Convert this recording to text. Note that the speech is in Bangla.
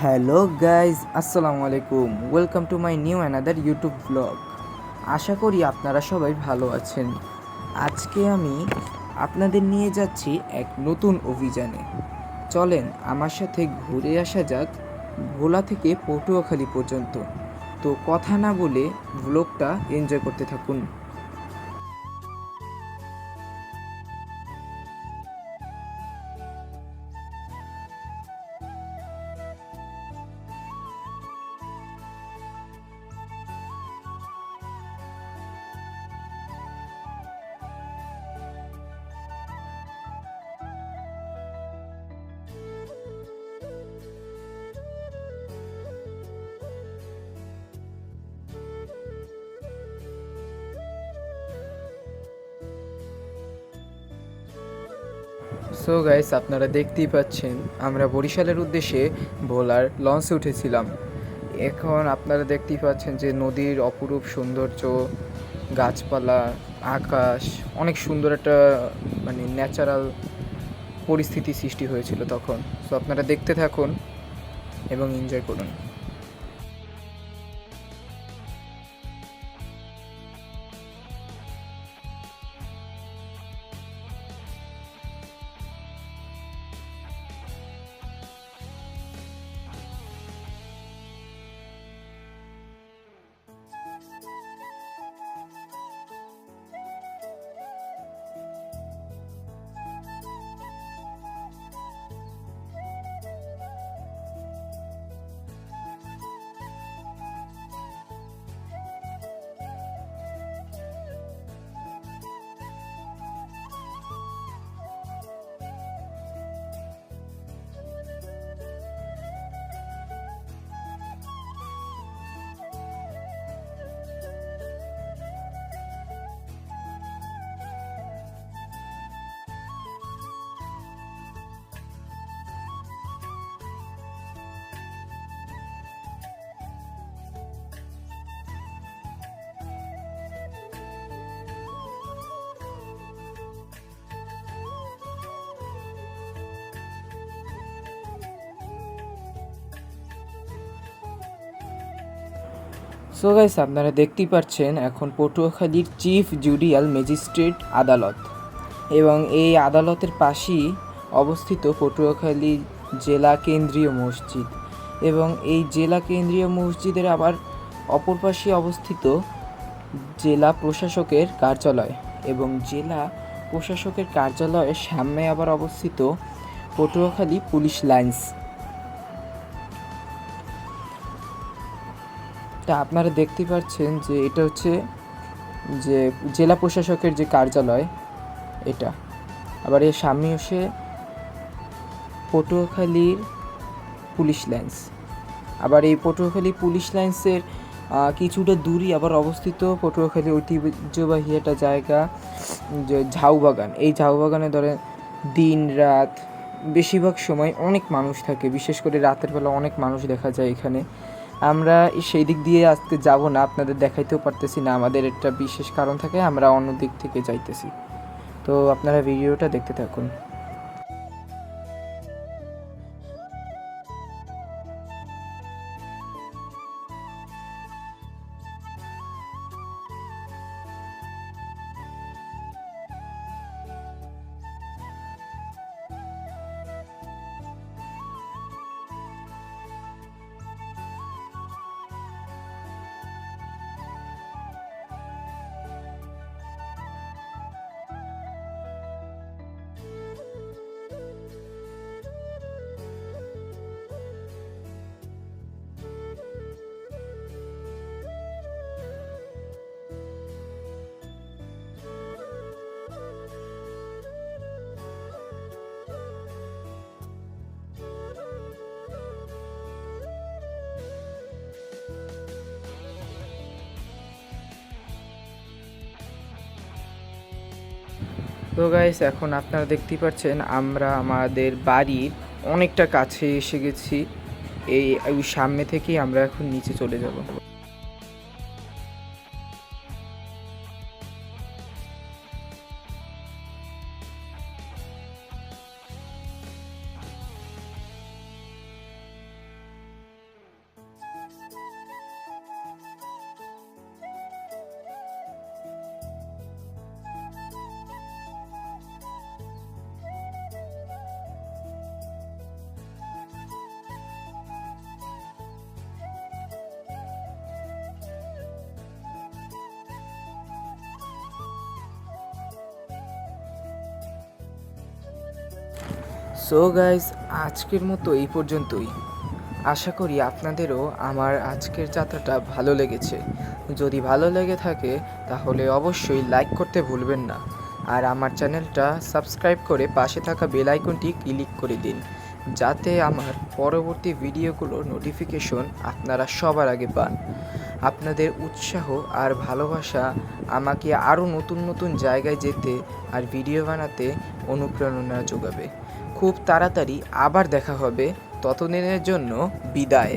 হ্যালো গাইজ, আসসালামু আলাইকুম। Welcome to my new another YouTube blog. আশা করি আপনারা সবাই ভালো আছেন। আজকে আমি আপনাদের নিয়ে যাচ্ছি এক নতুন অভিযানে। চলেন আমার সাথে ঘুরে আসা যাক ভোলা থেকে পটুয়াখালী পর্যন্ত। তো কথা না বলে ব্লগটা এনজয় করতে থাকুন। সো গাইস, আপনারা দেখতেই পাচ্ছেন আমরা বরিশালের উদ্দেশ্যে ভোলার লঞ্চে উঠেছিলাম। এখন আপনারা দেখতেই পাচ্ছেন যে নদীর অপরূপ সৌন্দর্য, গাছপালা, আকাশ, অনেক সুন্দর একটা ন্যাচারাল পরিস্থিতি সৃষ্টি হয়েছিল তখন। সো আপনারা দেখতে থাকুন এবং এনজয় করুন। সো গাইস, আপনারা দেখতেই পাচ্ছেন এখন পটুয়াখালীর চিফ জুডিশিয়াল ম্যাজিস্ট্রেট আদালত, এবং এই আদালতের পাশেই অবস্থিত পটুয়াখালী জেলা কেন্দ্রীয় মসজিদ, এবং এই জেলা কেন্দ্রীয় মসজিদের আবার অপর পাশে অবস্থিত জেলা প্রশাসকের কার্যালয়, এবং জেলা প্রশাসকের কার্যালয়ের সামনে আবার অবস্থিত পটুয়াখালী পুলিশ লাইন্স। তা আপনারা দেখতে পাচ্ছেন যে এটা হচ্ছে যে জেলা প্রশাসকের যে কার্যালয়, এটা আবার এর সামনে হচ্ছে পটুয়াখালীর পুলিশ লাইন্স। আবার এই পটুয়াখালী পুলিশ লাইন্সের কিছুটা দূরই আবার অবস্থিত পটুয়াখালীর ঐতিহ্যবাহী একটা জায়গা, যে ঝাউবাগান। এই ঝাউবাগানে ধরেন দিন রাত বেশিরভাগ সময় অনেক মানুষ থাকে, বিশেষ করে রাতের বেলা অনেক মানুষ দেখা যায় এখানে। আমরা সেই দিক দিয়ে আজকে যাব না, আপনাদের দেখাইতেও পারতেছি না, আমাদের একটা বিশেষ কারণ থাকে, আমরা অন্য দিক থেকে যাইতেছি। তো আপনারা ভিডিওটা দেখতে থাকুন। তো গাইস, এখন আপনারা দেখতেই পাচ্ছেন আমরা আমাদের বাড়ির অনেকটা কাছে এসে গেছি। এই সামনে থেকেই আমরা এখন নিচে চলে যাব। সো গাইজ, আজকের মতো এই পর্যন্তই। আশা করি আপনাদেরও আমার আজকের যাত্রাটা ভালো লেগেছে। যদি ভালো লেগে থাকে তাহলে অবশ্যই লাইক করতে ভুলবেন না, আর আমার চ্যানেলটা সাবস্ক্রাইব করে পাশে থাকা বেল আইকনটি ক্লিক করে দিন, যাতে আমার পরবর্তী ভিডিওগুলোর নোটিফিকেশন আপনারা সবার আগে পান। আপনাদের উৎসাহ আর ভালোবাসা আমাকে আরও নতুন নতুন জায়গায় যেতে আর ভিডিও বানাতে অনুপ্রেরণা যোগাবে। খুব তাড়াতাড়ি আবার দেখা হবে, ততদিনের জন্য বিদায়।